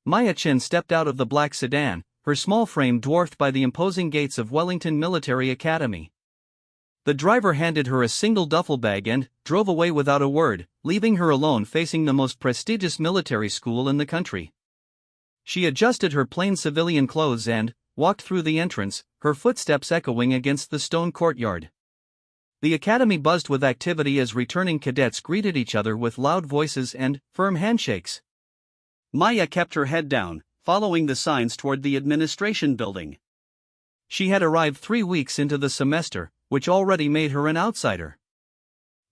Maya Chin stepped out of the black sedan, her small frame dwarfed by the imposing gates of Wellington Military Academy. The driver handed her a single duffel bag and drove away without a word, leaving her alone facing the most prestigious military school in the country. She adjusted her plain civilian clothes and walked through the entrance, her footsteps echoing against the stone courtyard. The academy buzzed with activity as returning cadets greeted each other with loud voices and firm handshakes. Maya kept her head down, following the signs toward the administration building. She had arrived 3 weeks into the semester, which already made her an outsider.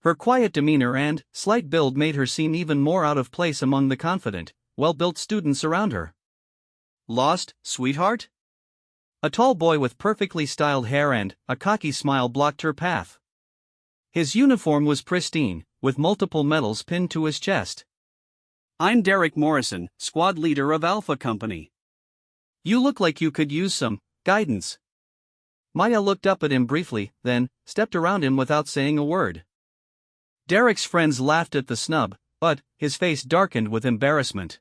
Her quiet demeanor and slight build made her seem even more out of place among the confident, well-built students around her. Lost, sweetheart? A tall boy with perfectly styled hair and a cocky smile blocked her path. His uniform was pristine, with multiple medals pinned to his chest. I'm Derek Morrison, squad leader of Alpha Company. You look like you could use some guidance. Maya looked up at him briefly, then stepped around him without saying a word. Derek's friends laughed at the snub, but his face darkened with embarrassment.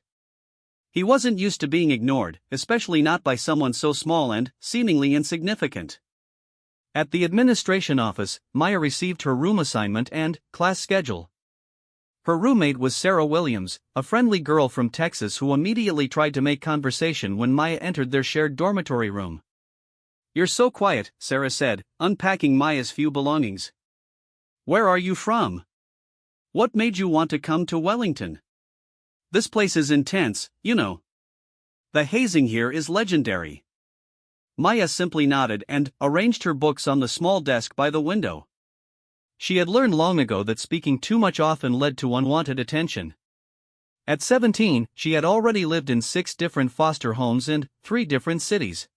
He wasn't used to being ignored, especially not by someone so small and seemingly insignificant. At the administration office, Maya received her room assignment and class schedule. Her roommate was Sarah Williams, a friendly girl from Texas who immediately tried to make conversation when Maya entered their shared dormitory room. You're so quiet, Sarah said, unpacking Maya's few belongings. Where are you from? What made you want to come to Wellington? This place is intense, you know. The hazing here is legendary. Maya simply nodded and arranged her books on the small desk by the window. She had learned long ago that speaking too much often led to unwanted attention. At 17, she had already lived in 6 different foster homes in 3 different cities.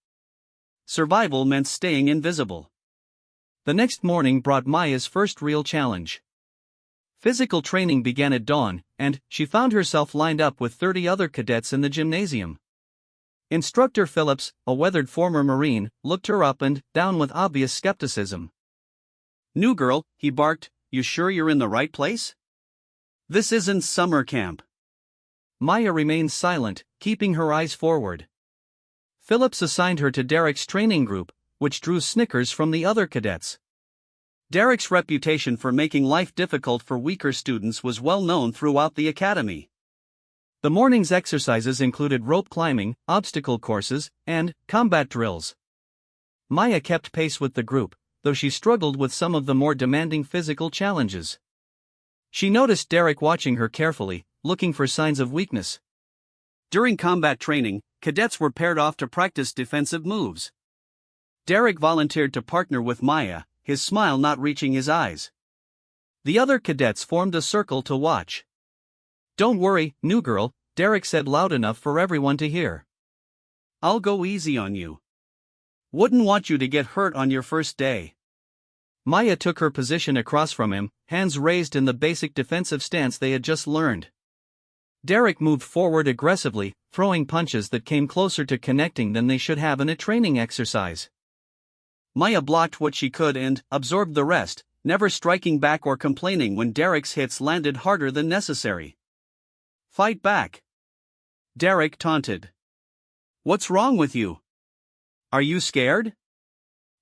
Survival meant staying invisible. The next morning brought Maya's first real challenge. Physical training began at dawn, and she found herself lined up with 30 other cadets in the gymnasium. Instructor Phillips, a weathered former Marine, looked her up and down with obvious skepticism. New girl, he barked, you sure you're in the right place? This isn't summer camp. Maya remained silent, keeping her eyes forward. Phillips assigned her to Derek's training group, which drew snickers from the other cadets. Derek's reputation for making life difficult for weaker students was well known throughout the academy. The morning's exercises included rope climbing, obstacle courses, and combat drills. Maya kept pace with the group, though she struggled with some of the more demanding physical challenges. She noticed Derek watching her carefully, looking for signs of weakness. During combat training, cadets were paired off to practice defensive moves. Derek volunteered to partner with Maya, his smile not reaching his eyes. The other cadets formed a circle to watch. Don't worry, new girl, Derek said loud enough for everyone to hear. I'll go easy on you. Wouldn't want you to get hurt on your first day. Maya took her position across from him, hands raised in the basic defensive stance they had just learned. Derek moved forward aggressively, throwing punches that came closer to connecting than they should have in a training exercise. Maya blocked what she could and absorbed the rest, never striking back or complaining when Derek's hits landed harder than necessary. Fight back. Derek taunted. What's wrong with you? Are you scared?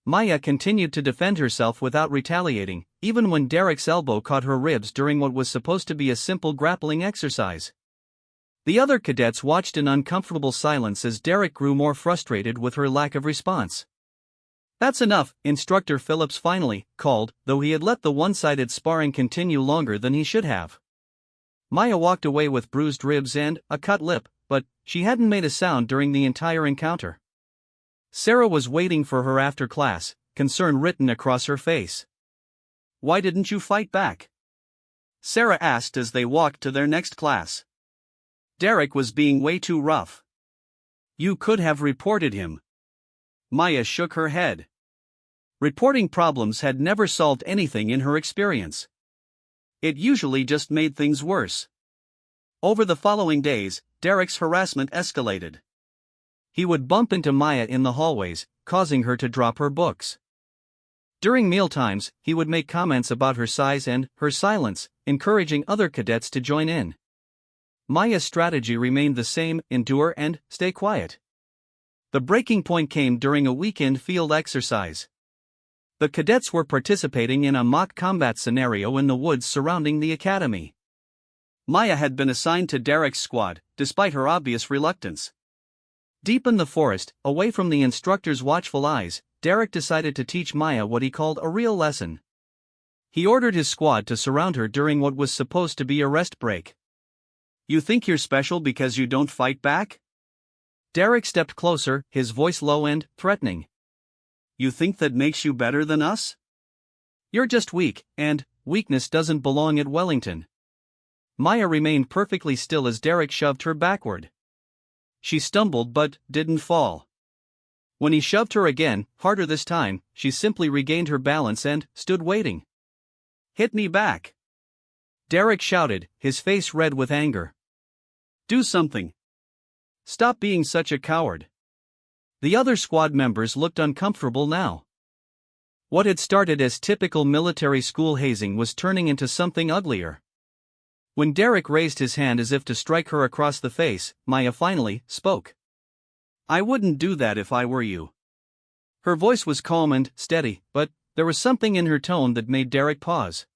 Maya continued to defend herself without retaliating, even when Derek's elbow caught her ribs during what was supposed to be a simple grappling exercise. The other cadets watched in uncomfortable silence as Derek grew more frustrated with her lack of response. That's enough, Instructor Phillips finally called, though he had let the one-sided sparring continue longer than he should have. Maya walked away with bruised ribs and a cut lip, but she hadn't made a sound during the entire encounter. Sarah was waiting for her after class, concern written across her face. Why didn't you fight back? Sarah asked as they walked to their next class. Derek was being way too rough. You could have reported him. Maya shook her head. Reporting problems had never solved anything in her experience. It usually just made things worse. Over the following days, Derek's harassment escalated. He would bump into Maya in the hallways, causing her to drop her books. During mealtimes, he would make comments about her size and her silence, encouraging other cadets to join in. Maya's strategy remained the same: endure and stay quiet. The breaking point came during a weekend field exercise. The cadets were participating in a mock combat scenario in the woods surrounding the academy. Maya had been assigned to Derek's squad, despite her obvious reluctance. Deep in the forest, away from the instructor's watchful eyes, Derek decided to teach Maya what he called a real lesson. He ordered his squad to surround her during what was supposed to be a rest break. "You think you're special because you don't fight back?" Derek stepped closer, his voice low and threatening. "You think that makes you better than us? You're just weak, and weakness doesn't belong at Wellington." Maya remained perfectly still as Derek shoved her backward. She stumbled but didn't fall. When he shoved her again, harder this time, she simply regained her balance and stood waiting. "Hit me back!" Derek shouted, his face red with anger. "Do something! Stop being such a coward!" The other squad members looked uncomfortable now. What had started as typical military school hazing was turning into something uglier. When Derek raised his hand as if to strike her across the face, Maya finally spoke. "I wouldn't do that if I were you." Her voice was calm and steady, but there was something in her tone that made Derek pause.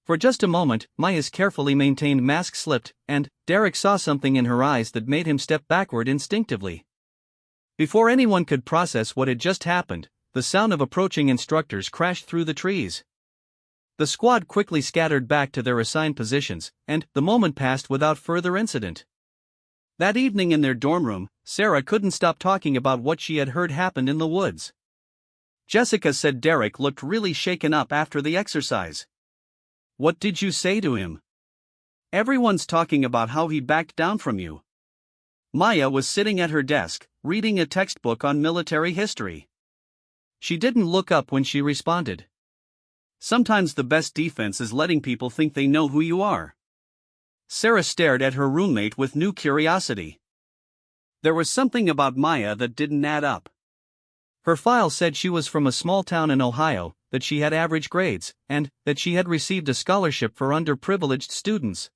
For just a moment, Maya's carefully maintained mask slipped, and Derek saw something in her eyes that made him step backward instinctively. Before anyone could process what had just happened, the sound of approaching instructors crashed through the trees. The squad quickly scattered back to their assigned positions, and the moment passed without further incident. That evening in their dorm room, Sarah couldn't stop talking about what she had heard happened in the woods. Jessica said Derek looked really shaken up after the exercise. "What did you say to him? Everyone's talking about how he backed down from you." Maya was sitting at her desk, reading a textbook on military history. She didn't look up when she responded. "Sometimes the best defense is letting people think they know who you are." Sarah stared at her roommate with new curiosity. There was something about Maya that didn't add up. Her file said she was from a small town in Ohio, that she had average grades, and that she had received a scholarship for underprivileged students.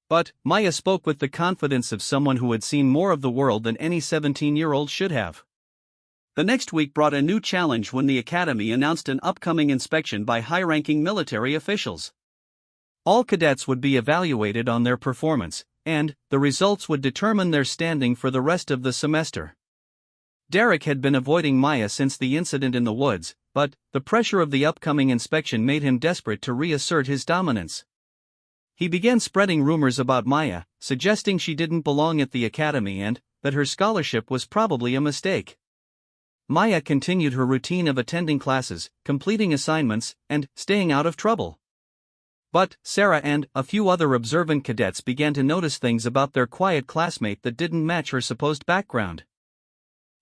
But Maya spoke with the confidence of someone who had seen more of the world than any 17-year-old should have. The next week brought a new challenge when the academy announced an upcoming inspection by high-ranking military officials. All cadets would be evaluated on their performance, and the results would determine their standing for the rest of the semester. Derek had been avoiding Maya since the incident in the woods, but the pressure of the upcoming inspection made him desperate to reassert his dominance. He began spreading rumors about Maya, suggesting she didn't belong at the academy and that her scholarship was probably a mistake. Maya continued her routine of attending classes, completing assignments, and staying out of trouble. But Sarah and a few other observant cadets began to notice things about their quiet classmate that didn't match her supposed background.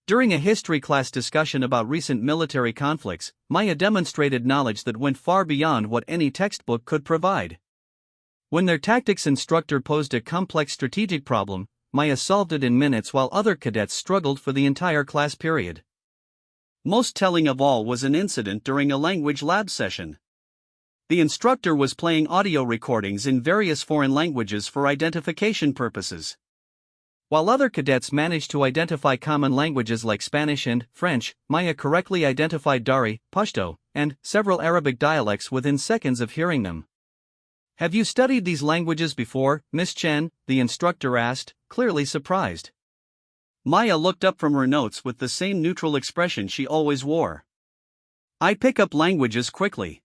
During a history class discussion about recent military conflicts, Maya demonstrated knowledge that went far beyond what any textbook could provide. When their tactics instructor posed a complex strategic problem, Maya solved it in minutes while other cadets struggled for the entire class period. Most telling of all was an incident during a language lab session. The instructor was playing audio recordings in various foreign languages for identification purposes. While other cadets managed to identify common languages like Spanish and French, Maya correctly identified Dari, Pashto, and several Arabic dialects within seconds of hearing them. "Have you studied these languages before, Miss Chen?" the instructor asked, clearly surprised. Maya looked up from her notes with the same neutral expression she always wore. "I pick up languages quickly."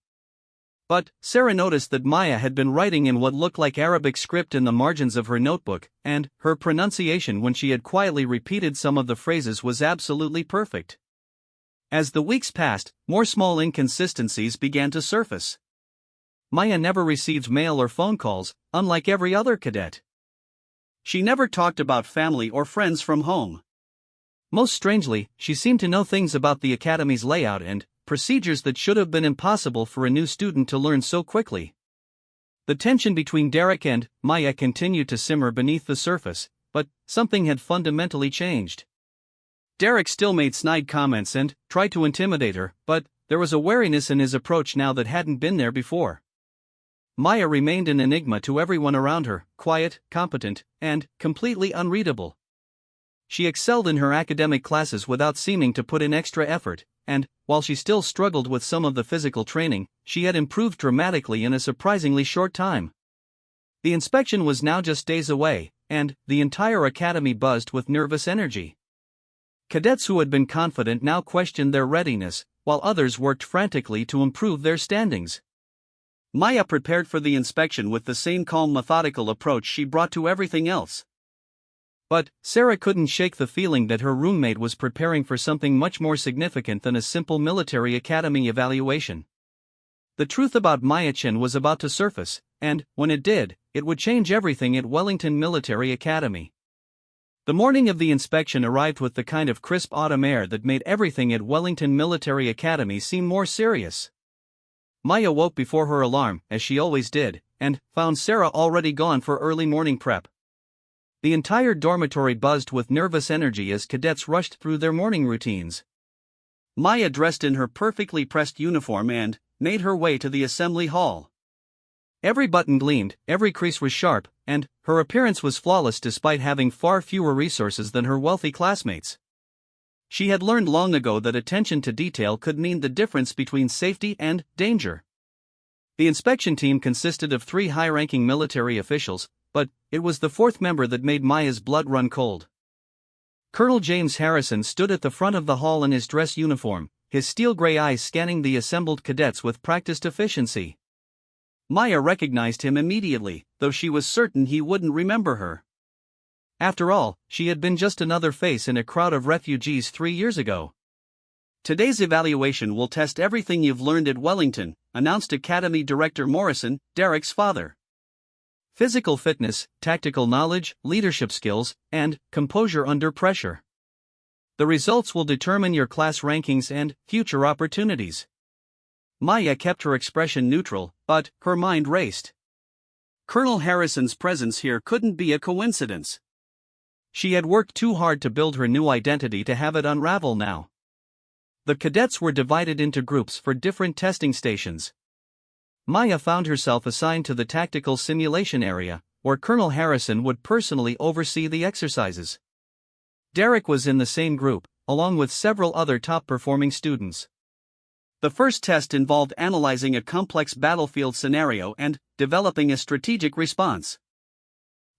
But Sarah noticed that Maya had been writing in what looked like Arabic script in the margins of her notebook, and her pronunciation when she had quietly repeated some of the phrases was absolutely perfect. As the weeks passed, more small inconsistencies began to surface. Maya never received mail or phone calls, unlike every other cadet. She never talked about family or friends from home. Most strangely, she seemed to know things about the academy's layout and procedures that should have been impossible for a new student to learn so quickly. The tension between Derek and Maya continued to simmer beneath the surface, but something had fundamentally changed. Derek still made snide comments and tried to intimidate her, but there was a wariness in his approach now that hadn't been there before. Maya remained an enigma to everyone around her, quiet, competent, and completely unreadable. She excelled in her academic classes without seeming to put in extra effort, and, while she still struggled with some of the physical training, she had improved dramatically in a surprisingly short time. The inspection was now just days away, and the entire academy buzzed with nervous energy. Cadets who had been confident now questioned their readiness, while others worked frantically to improve their standings. Maya prepared for the inspection with the same calm, methodical approach she brought to everything else. But Sarah couldn't shake the feeling that her roommate was preparing for something much more significant than a simple military academy evaluation. The truth about Maya Chin was about to surface, and, when it did, it would change everything at Wellington Military Academy. The morning of the inspection arrived with the kind of crisp autumn air that made everything at Wellington Military Academy seem more serious. Maya woke before her alarm, as she always did, and found Sarah already gone for early morning prep. The entire dormitory buzzed with nervous energy as cadets rushed through their morning routines. Maya dressed in her perfectly pressed uniform and made her way to the assembly hall. Every button gleamed, every crease was sharp, and her appearance was flawless despite having far fewer resources than her wealthy classmates. She had learned long ago that attention to detail could mean the difference between safety and danger. The inspection team consisted of 3 high-ranking military officials, but it was the 4th member that made Maya's blood run cold. Colonel James Harrison stood at the front of the hall in his dress uniform, his steel-gray eyes scanning the assembled cadets with practiced efficiency. Maya recognized him immediately, though she was certain he wouldn't remember her. After all, she had been just another face in a crowd of refugees 3 years ago. "Today's evaluation will test everything you've learned at Wellington," announced Academy Director Morrison, Derek's father. "Physical fitness, tactical knowledge, leadership skills, and composure under pressure. The results will determine your class rankings and future opportunities." Maya kept her expression neutral, but her mind raced. Colonel Harrison's presence here couldn't be a coincidence. She had worked too hard to build her new identity to have it unravel now. The cadets were divided into groups for different testing stations. Maya found herself assigned to the tactical simulation area, where Colonel Harrison would personally oversee the exercises. Derek was in the same group, along with several other top-performing students. The first test involved analyzing a complex battlefield scenario and developing a strategic response.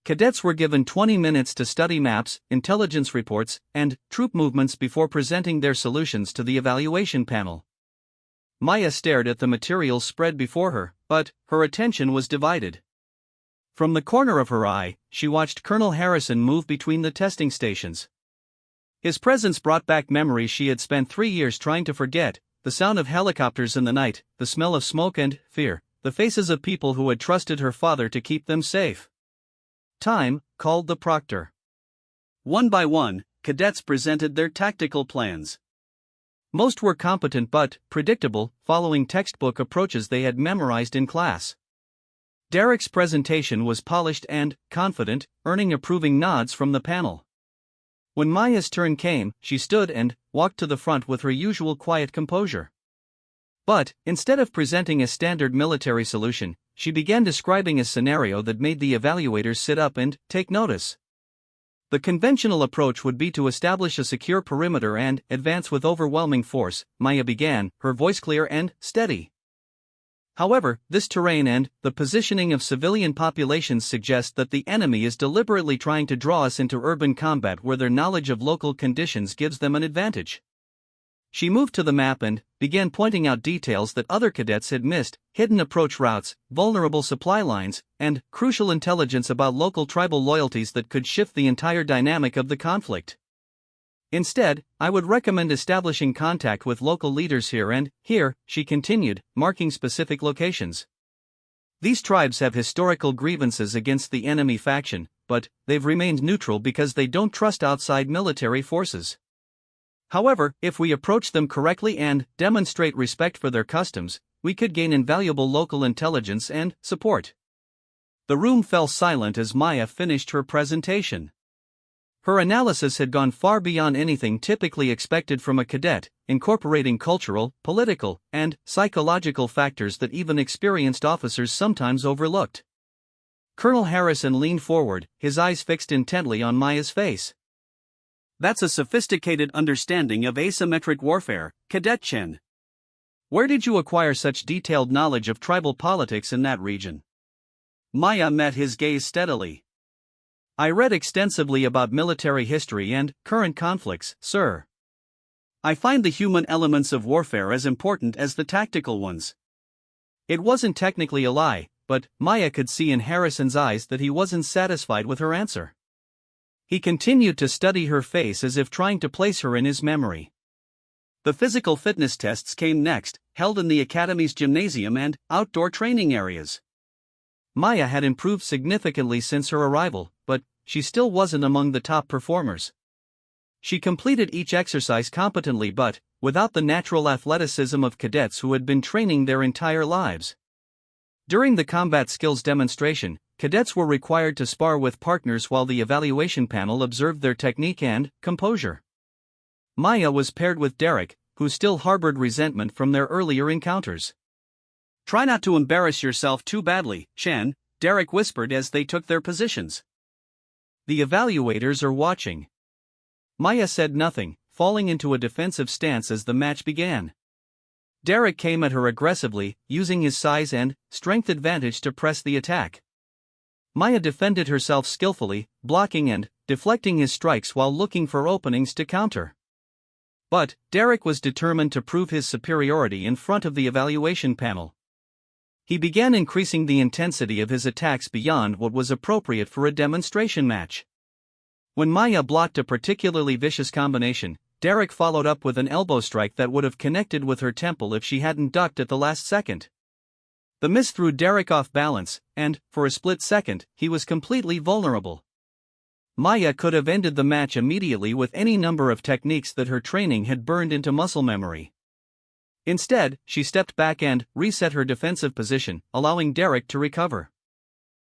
Cadets were given 20 minutes to study maps, intelligence reports, and troop movements before presenting their solutions to the evaluation panel. Maya stared at the materials spread before her, but her attention was divided. From the corner of her eye, she watched Colonel Harrison move between the testing stations. His presence brought back memories she had spent 3 years trying to forget: the sound of helicopters in the night, the smell of smoke and fear, the faces of people who had trusted her father to keep them safe. "Time," called the proctor. One by one, cadets presented their tactical plans. Most were competent but predictable, following textbook approaches they had memorized in class. Derek's presentation was polished and confident, earning approving nods from the panel. When Maya's turn came, she stood and walked to the front with her usual quiet composure. But, instead of presenting a standard military solution, she began describing a scenario that made the evaluators sit up and take notice. The conventional approach would be to establish a secure perimeter and advance with overwhelming force, Maya began, her voice clear and steady. However, this terrain and the positioning of civilian populations suggest that the enemy is deliberately trying to draw us into urban combat where their knowledge of local conditions gives them an advantage. She moved to the map and began pointing out details that other cadets had missed: hidden approach routes, vulnerable supply lines, and crucial intelligence about local tribal loyalties that could shift the entire dynamic of the conflict. "Instead, I would recommend establishing contact with local leaders here and here," she continued, marking specific locations. "These tribes have historical grievances against the enemy faction, but they've remained neutral because they don't trust outside military forces. However, if we approach them correctly and demonstrate respect for their customs, we could gain invaluable local intelligence and support." The room fell silent as Maya finished her presentation. Her analysis had gone far beyond anything typically expected from a cadet, incorporating cultural, political, and psychological factors that even experienced officers sometimes overlooked. Colonel Harrison leaned forward, his eyes fixed intently on Maya's face. "That's a sophisticated understanding of asymmetric warfare, Cadet Chen. Where did you acquire such detailed knowledge of tribal politics in that region?" Maya met his gaze steadily. "I read extensively about military history and current conflicts, sir. I find the human elements of warfare as important as the tactical ones." It wasn't technically a lie, but Maya could see in Harrison's eyes that he wasn't satisfied with her answer. He continued to study her face as if trying to place her in his memory. The physical fitness tests came next, held in the academy's gymnasium and outdoor training areas. Maya had improved significantly since her arrival, but she still wasn't among the top performers. She completed each exercise competently but without the natural athleticism of cadets who had been training their entire lives. During the combat skills demonstration, cadets were required to spar with partners while the evaluation panel observed their technique and composure. Maya was paired with Derek, who still harbored resentment from their earlier encounters. "Try not to embarrass yourself too badly, Chen," Derek whispered as they took their positions. "The evaluators are watching." Maya said nothing, falling into a defensive stance as the match began. Derek came at her aggressively, using his size and strength advantage to press the attack. Maya defended herself skillfully, blocking and deflecting his strikes while looking for openings to counter. But Derek was determined to prove his superiority in front of the evaluation panel. He began increasing the intensity of his attacks beyond what was appropriate for a demonstration match. When Maya blocked a particularly vicious combination, Derek followed up with an elbow strike that would have connected with her temple if she hadn't ducked at the last second. The miss threw Derek off balance, and, for a split second, he was completely vulnerable. Maya could have ended the match immediately with any number of techniques that her training had burned into muscle memory. Instead, she stepped back and reset her defensive position, allowing Derek to recover.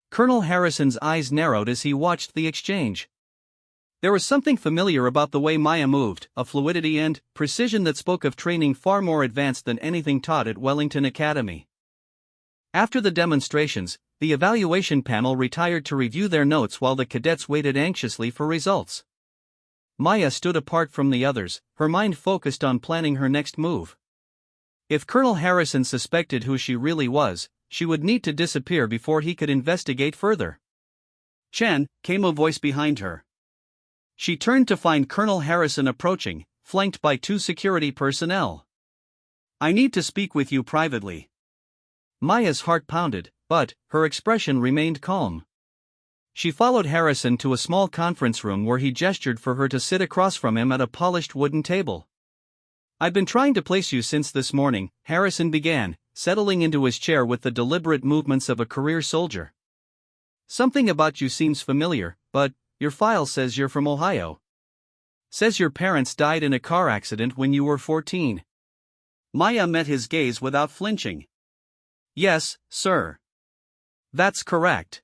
Colonel Harrison's eyes narrowed as he watched the exchange. There was something familiar about the way Maya moved, a fluidity and precision that spoke of training far more advanced than anything taught at Wellington Academy. After the demonstrations, the evaluation panel retired to review their notes while the cadets waited anxiously for results. Maya stood apart from the others, her mind focused on planning her next move. If Colonel Harrison suspected who she really was, she would need to disappear before he could investigate further. "Chen," came a voice behind her. She turned to find Colonel Harrison approaching, flanked by 2 security personnel. "I need to speak with you privately." Maya's heart pounded, but her expression remained calm. She followed Harrison to a small conference room where he gestured for her to sit across from him at a polished wooden table. "I've been trying to place you since this morning," Harrison began, settling into his chair with the deliberate movements of a career soldier. "Something about you seems familiar, but your file says you're from Ohio. Says your parents died in a car accident when you were 14. Maya met his gaze without flinching. "Yes, sir. That's correct."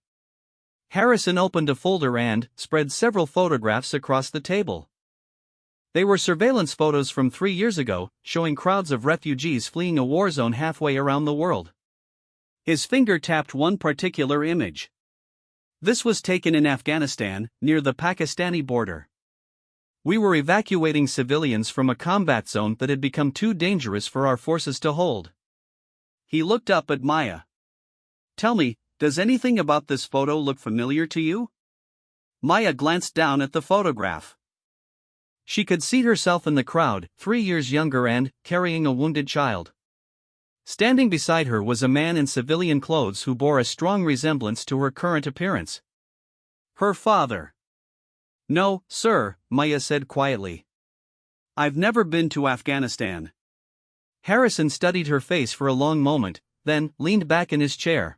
Harrison opened a folder and spread several photographs across the table. They were surveillance photos from 3 years ago, showing crowds of refugees fleeing a war zone halfway around the world. His finger tapped one particular image. This was taken in Afghanistan, near the Pakistani border. "We were evacuating civilians from a combat zone that had become too dangerous for our forces to hold." He looked up at Maya. "Tell me, does anything about this photo look familiar to you?" Maya glanced down at the photograph. She could see herself in the crowd, 3 years younger and carrying a wounded child. Standing beside her was a man in civilian clothes who bore a strong resemblance to her current appearance. Her father. "No, sir," Maya said quietly. "I've never been to Afghanistan." Harrison studied her face for a long moment, then leaned back in his chair.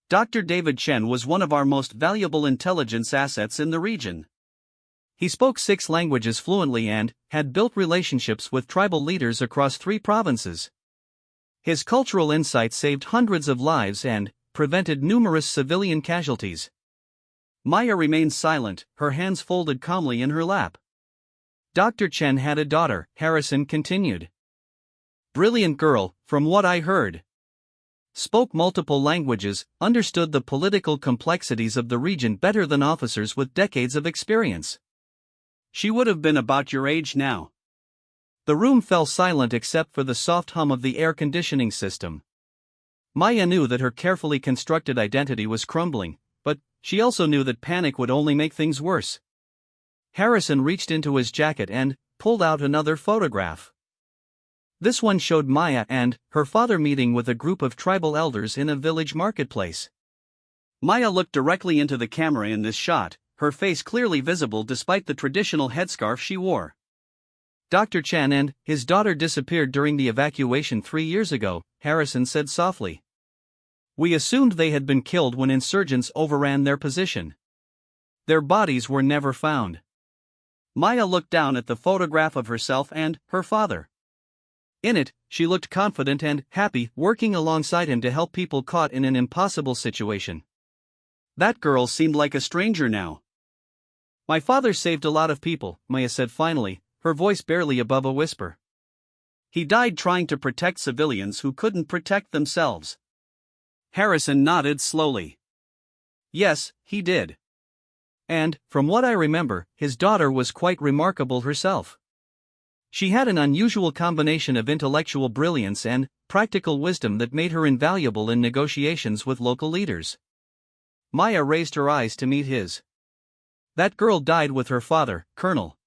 "Dr. David Chen was one of our most valuable intelligence assets in the region. He spoke 6 languages fluently and had built relationships with tribal leaders across 3 provinces. His cultural insight saved hundreds of lives and prevented numerous civilian casualties. Maya remained silent, her hands folded calmly in her lap. Dr. Chen had a daughter, Harrison continued. Brilliant girl, from what I heard. Spoke multiple languages, understood the political complexities of the region better than officers with decades of experience. She would have been about your age now. The room fell silent except for the soft hum of the air conditioning system. Maya knew that her carefully constructed identity was crumbling, but she also knew that panic would only make things worse. Harrison reached into his jacket and pulled out another photograph. This one showed Maya and her father meeting with a group of tribal elders in a village marketplace. Maya looked directly into the camera in this shot, her face clearly visible despite the traditional headscarf she wore. Dr. Chen and his daughter disappeared during the evacuation 3 years ago, Harrison said softly. We assumed they had been killed when insurgents overran their position. Their bodies were never found. Maya looked down at the photograph of herself and her father. In it, she looked confident and happy, working alongside him to help people caught in an impossible situation. That girl seemed like a stranger now. My father saved a lot of people, Maya said finally, her voice barely above a whisper. He died trying to protect civilians who couldn't protect themselves. Harrison nodded slowly. Yes, he did. And, from what I remember, his daughter was quite remarkable herself. She had an unusual combination of intellectual brilliance and practical wisdom that made her invaluable in negotiations with local leaders. Maya raised her eyes to meet his. That girl died with her father, Colonel.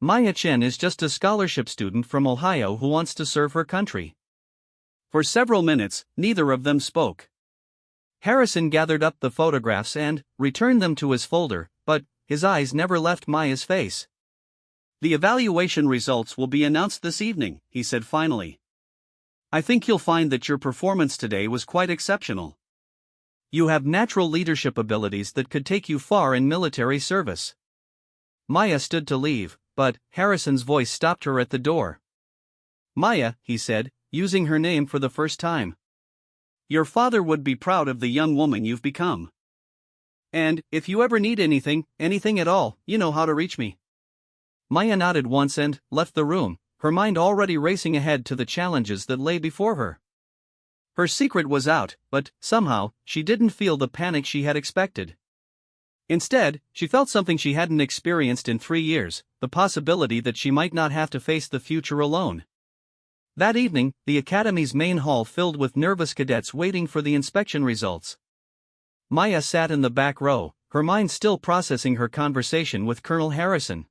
Maya Chen is just a scholarship student from Ohio who wants to serve her country. For several minutes, neither of them spoke. Harrison gathered up the photographs and returned them to his folder, but his eyes never left Maya's face. The evaluation results will be announced this evening, he said finally. I think you'll find that your performance today was quite exceptional. You have natural leadership abilities that could take you far in military service. Maya stood to leave, but Harrison's voice stopped her at the door. Maya, he said, using her name for the first time. Your father would be proud of the young woman you've become. And, if you ever need anything at all, you know how to reach me. Maya nodded once and left the room, her mind already racing ahead to the challenges that lay before her. Her secret was out, but, somehow, she didn't feel the panic she had expected. Instead, she felt something she hadn't experienced in 3 years, the possibility that she might not have to face the future alone. That evening, the academy's main hall filled with nervous cadets waiting for the inspection results. Maya sat in the back row, her mind still processing her conversation with Colonel Harrison.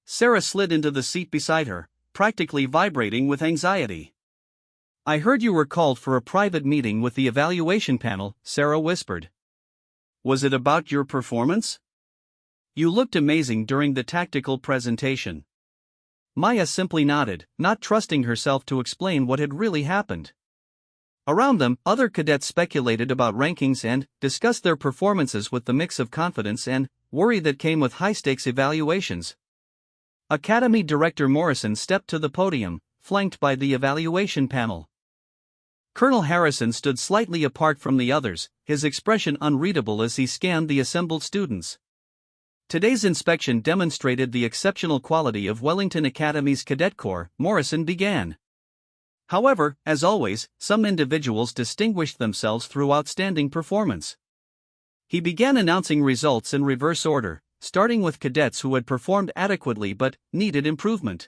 Sarah slid into the seat beside her, practically vibrating with anxiety. I heard you were called for a private meeting with the evaluation panel, Sarah whispered. Was it about your performance? You looked amazing during the tactical presentation. Maya simply nodded, not trusting herself to explain what had really happened. Around them, other cadets speculated about rankings and discussed their performances with the mix of confidence and worry that came with high-stakes evaluations. Academy Director Morrison stepped to the podium, flanked by the evaluation panel. Colonel Harrison stood slightly apart from the others, his expression unreadable as he scanned the assembled students. Today's inspection demonstrated the exceptional quality of Wellington Academy's Cadet Corps, Morrison began. However, as always, some individuals distinguished themselves through outstanding performance. He began announcing results in reverse order, starting with cadets who had performed adequately but needed improvement.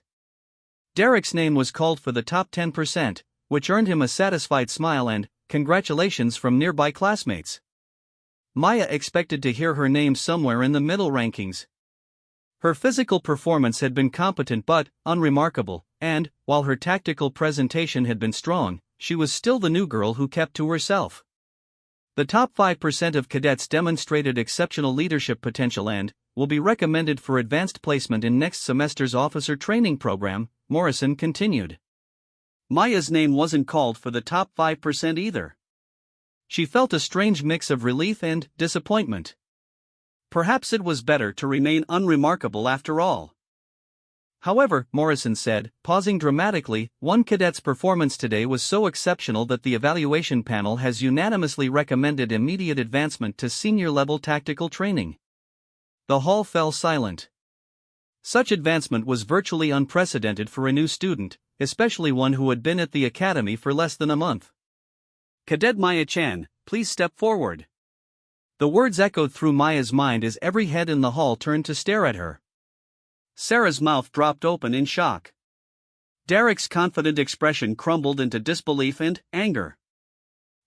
Derek's name was called for the top 10%, which earned him a satisfied smile and congratulations from nearby classmates. Maya expected to hear her name somewhere in the middle rankings. Her physical performance had been competent but unremarkable, and, while her tactical presentation had been strong, she was still the new girl who kept to herself. The top 5% of cadets demonstrated exceptional leadership potential and will be recommended for advanced placement in next semester's officer training program, Morrison continued. Maya's name wasn't called for the top 5% either. She felt a strange mix of relief and disappointment. Perhaps it was better to remain unremarkable after all. However, Morrison said, pausing dramatically, one cadet's performance today was so exceptional that the evaluation panel has unanimously recommended immediate advancement to senior-level tactical training. The hall fell silent. Such advancement was virtually unprecedented for a new student, especially one who had been at the academy for less than a month. "Cadet Maya-chan, please step forward." The words echoed through Maya's mind as every head in the hall turned to stare at her. Sarah's mouth dropped open in shock. Derek's confident expression crumbled into disbelief and anger.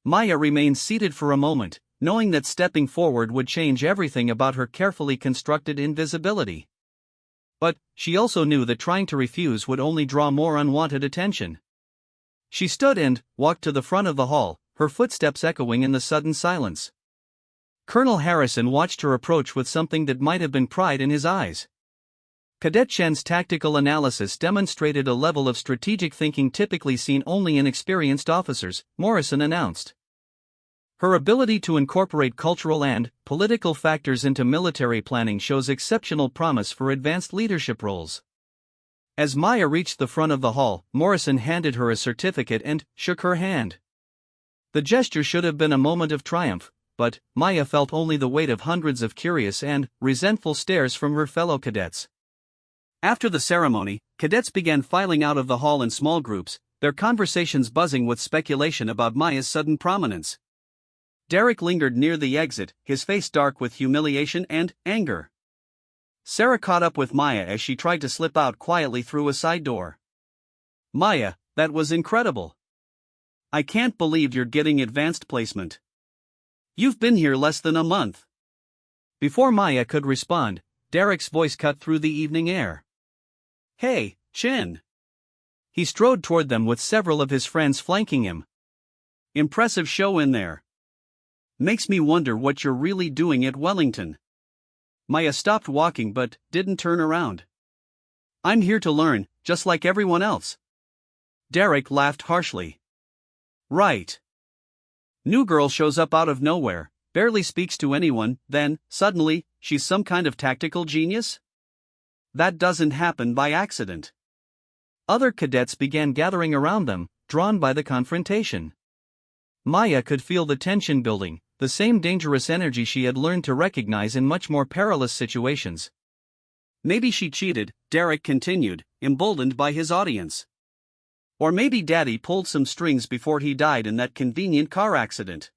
Maya remained seated for a moment, knowing that stepping forward would change everything about her carefully constructed invisibility. But she also knew that trying to refuse would only draw more unwanted attention. She stood and walked to the front of the hall, her footsteps echoing in the sudden silence. Colonel Harrison watched her approach with something that might have been pride in his eyes. Cadet Chen's tactical analysis demonstrated a level of strategic thinking typically seen only in experienced officers, Morrison announced. Her ability to incorporate cultural and political factors into military planning shows exceptional promise for advanced leadership roles. As Maya reached the front of the hall, Morrison handed her a certificate and shook her hand. The gesture should have been a moment of triumph, but Maya felt only the weight of hundreds of curious and resentful stares from her fellow cadets. After the ceremony, cadets began filing out of the hall in small groups, their conversations buzzing with speculation about Maya's sudden prominence. Derek lingered near the exit, his face dark with humiliation and anger. Sarah caught up with Maya as she tried to slip out quietly through a side door. "Maya, that was incredible. I can't believe you're getting advanced placement. You've been here less than a month." Before Maya could respond, Derek's voice cut through the evening air. "Hey, Chen." He strode toward them with several of his friends flanking him. "Impressive show in there. Makes me wonder what you're really doing at Wellington." Maya stopped walking but didn't turn around. "I'm here to learn, just like everyone else." Derek laughed harshly. "Right. New girl shows up out of nowhere, barely speaks to anyone, then, suddenly, she's some kind of tactical genius? That doesn't happen by accident." Other cadets began gathering around them, drawn by the confrontation. Maya could feel the tension building, the same dangerous energy she had learned to recognize in much more perilous situations. "Maybe she cheated," Derek continued, emboldened by his audience. "Or maybe Daddy pulled some strings before he died in that convenient car accident."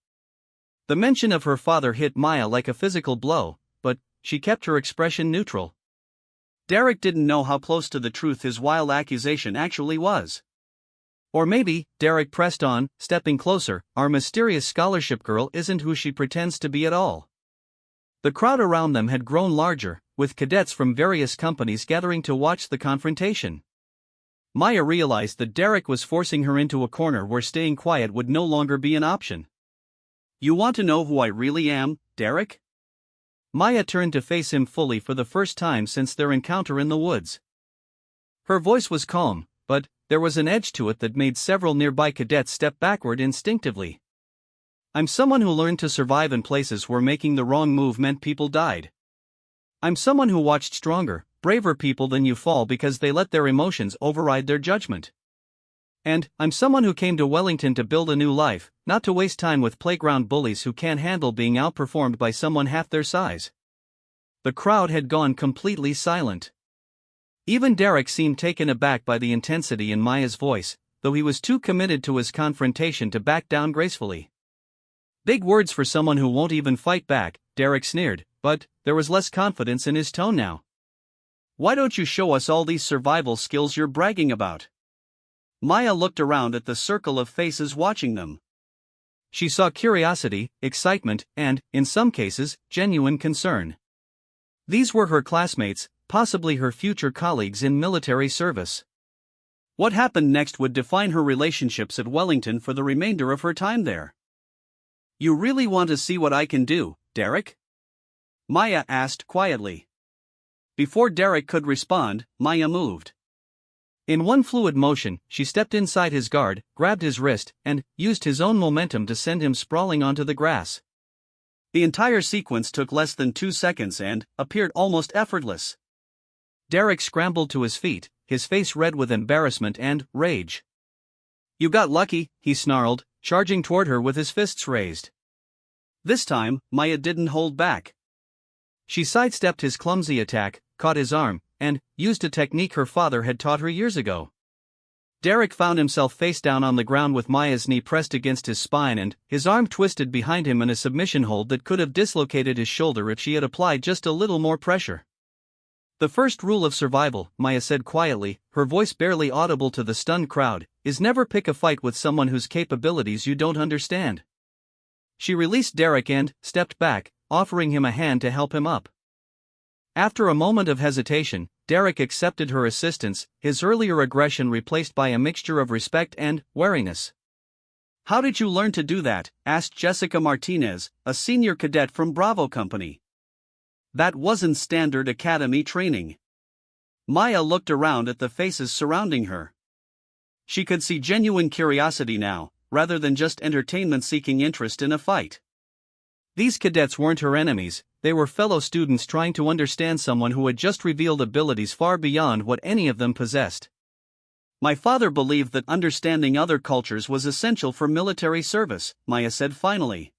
The mention of her father hit Maya like a physical blow, but she kept her expression neutral. Derek didn't know how close to the truth his wild accusation actually was. "Or maybe," Derek pressed on, stepping closer, "our mysterious scholarship girl isn't who she pretends to be at all." The crowd around them had grown larger, with cadets from various companies gathering to watch the confrontation. Maya realized that Derek was forcing her into a corner where staying quiet would no longer be an option. "You want to know who I really am, Derek?" Maya turned to face him fully for the first time since their encounter in the woods. Her voice was calm, but there was an edge to it that made several nearby cadets step backward instinctively. "I'm someone who learned to survive in places where making the wrong move meant people died. I'm someone who watched stronger, braver people than you fall because they let their emotions override their judgment. And I'm someone who came to Wellington to build a new life, not to waste time with playground bullies who can't handle being outperformed by someone half their size." The crowd had gone completely silent. Even Derek seemed taken aback by the intensity in Maya's voice, though he was too committed to his confrontation to back down gracefully. "Big words for someone who won't even fight back," Derek sneered, but there was less confidence in his tone now. "Why don't you show us all these survival skills you're bragging about?" Maya looked around at the circle of faces watching them. She saw curiosity, excitement, and, in some cases, genuine concern. These were her classmates, possibly her future colleagues in military service. What happened next would define her relationships at Wellington for the remainder of her time there. "You really want to see what I can do, Derek?" Maya asked quietly. Before Derek could respond, Maya moved. In one fluid motion, she stepped inside his guard, grabbed his wrist, and used his own momentum to send him sprawling onto the grass. The entire sequence took less than 2 seconds and appeared almost effortless. Derek scrambled to his feet, his face red with embarrassment and rage. "You got lucky," he snarled, charging toward her with his fists raised. This time, Maya didn't hold back. She sidestepped his clumsy attack, caught his arm, and used a technique her father had taught her years ago. Derek found himself face down on the ground with Maya's knee pressed against his spine and his arm twisted behind him in a submission hold that could have dislocated his shoulder if she had applied just a little more pressure. "The first rule of survival," Maya said quietly, her voice barely audible to the stunned crowd, "is never pick a fight with someone whose capabilities you don't understand." She released Derek and stepped back, offering him a hand to help him up. After a moment of hesitation, Derek accepted her assistance, his earlier aggression replaced by a mixture of respect and wariness. "How did you learn to do that?" asked Jessica Martinez, a senior cadet from Bravo Company. "That wasn't standard academy training." Maya looked around at the faces surrounding her. She could see genuine curiosity now, rather than just entertainment-seeking interest in a fight. These cadets weren't her enemies, they were fellow students trying to understand someone who had just revealed abilities far beyond what any of them possessed. "My father believed that understanding other cultures was essential for military service," Maya said finally.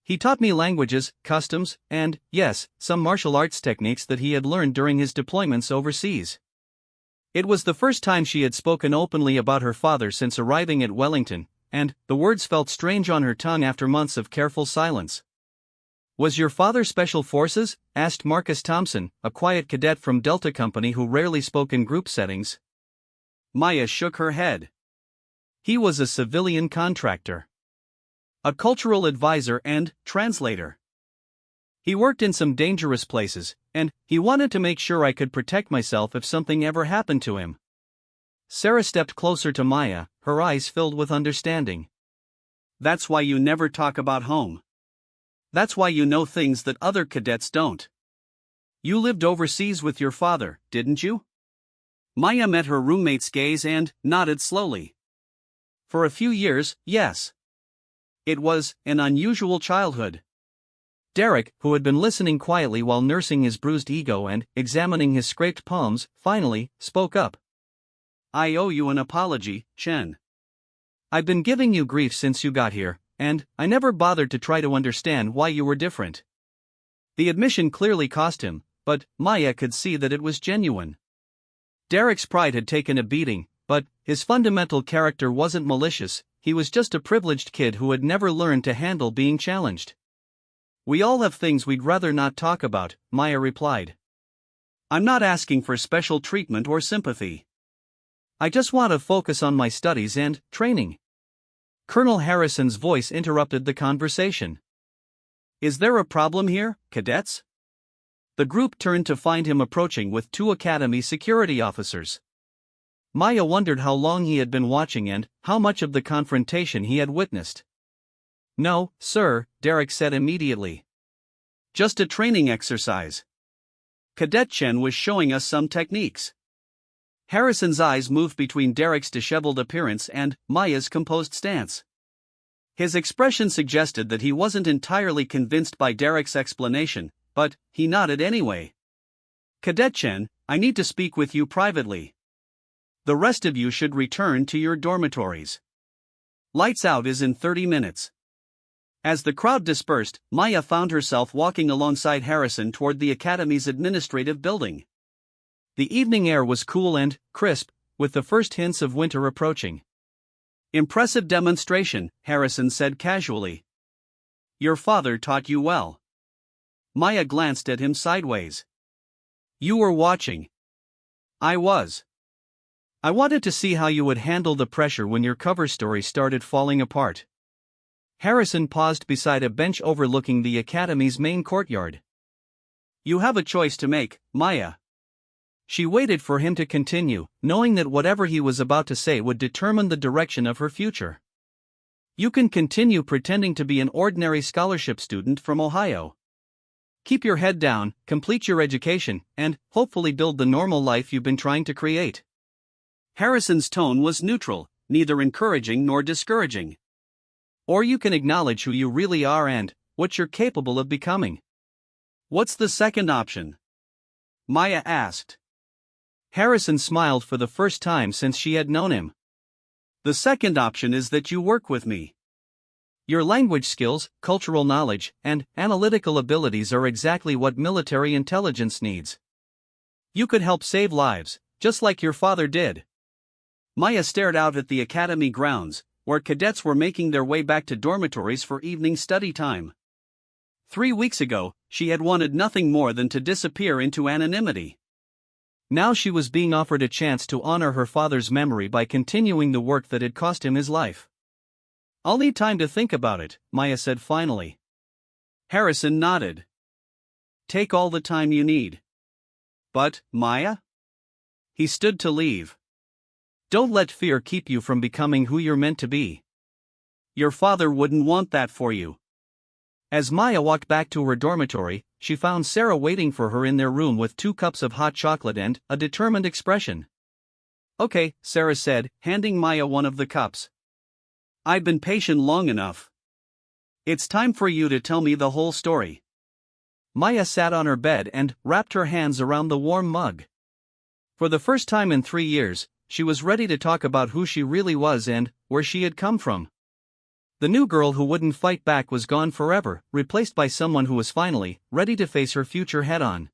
"He taught me languages, customs, and, yes, some martial arts techniques that he had learned during his deployments overseas." It was the first time she had spoken openly about her father since arriving at Wellington, and the words felt strange on her tongue after months of careful silence. "Was your father Special Forces?" asked Marcus Thompson, a quiet cadet from Delta Company who rarely spoke in group settings. Maya shook her head. "He was a civilian contractor. A cultural advisor and translator. He worked in some dangerous places, and he wanted to make sure I could protect myself if something ever happened to him." Sarah stepped closer to Maya, her eyes filled with understanding. "That's why you never talk about home. That's why you know things that other cadets don't. You lived overseas with your father, didn't you?" Maya met her roommate's gaze and nodded slowly. "For a few years, yes. It was an unusual childhood." Derek, who had been listening quietly while nursing his bruised ego and examining his scraped palms, finally spoke up. "I owe you an apology, Chen. I've been giving you grief since you got here, and I never bothered to try to understand why you were different." The admission clearly cost him, but Maya could see that it was genuine. Derek's pride had taken a beating, but his fundamental character wasn't malicious, he was just a privileged kid who had never learned to handle being challenged. "We all have things we'd rather not talk about," Maya replied. "I'm not asking for special treatment or sympathy. I just want to focus on my studies and training." Colonel Harrison's voice interrupted the conversation. "Is there a problem here, cadets?" The group turned to find him approaching with two academy security officers. Maya wondered how long he had been watching and how much of the confrontation he had witnessed. "No, sir," Derek said immediately. "Just a training exercise. Cadet Chen was showing us some techniques." Harrison's eyes moved between Derek's disheveled appearance and Maya's composed stance. His expression suggested that he wasn't entirely convinced by Derek's explanation, but he nodded anyway. "Cadet Chen, I need to speak with you privately. The rest of you should return to your dormitories. Lights out is in 30 minutes. As the crowd dispersed, Maya found herself walking alongside Harrison toward the academy's administrative building. The evening air was cool and crisp, with the first hints of winter approaching. "Impressive demonstration," Harrison said casually. "Your father taught you well." Maya glanced at him sideways. "You were watching." "I was. I wanted to see how you would handle the pressure when your cover story started falling apart." Harrison paused beside a bench overlooking the academy's main courtyard. "You have a choice to make, Maya." She waited for him to continue, knowing that whatever he was about to say would determine the direction of her future. "You can continue pretending to be an ordinary scholarship student from Ohio. Keep your head down, complete your education, and hopefully build the normal life you've been trying to create." Harrison's tone was neutral, neither encouraging nor discouraging. "Or you can acknowledge who you really are and what you're capable of becoming." "What's the second option?" Maya asked. Harrison smiled for the first time since she had known him. The second option is that you work with me. Your language skills, cultural knowledge, and analytical abilities are exactly what military intelligence needs. You could help save lives, just like your father did. Maya stared out at the academy grounds, where cadets were making their way back to dormitories for evening study time. 3 weeks ago, she had wanted nothing more than to disappear into anonymity. Now she was being offered a chance to honor her father's memory by continuing the work that had cost him his life. I'll need time to think about it, Maya said finally. Harrison nodded. Take all the time you need. But, Maya? He stood to leave. Don't let fear keep you from becoming who you're meant to be. Your father wouldn't want that for you. As Maya walked back to her dormitory, she found Sarah waiting for her in their room with 2 cups of hot chocolate and a determined expression. Okay, Sarah said, handing Maya one of the cups. I've been patient long enough. It's time for you to tell me the whole story. Maya sat on her bed and wrapped her hands around the warm mug. For the first time in 3 years, she was ready to talk about who she really was and where she had come from. The new girl who wouldn't fight back was gone forever, replaced by someone who was finally ready to face her future head-on.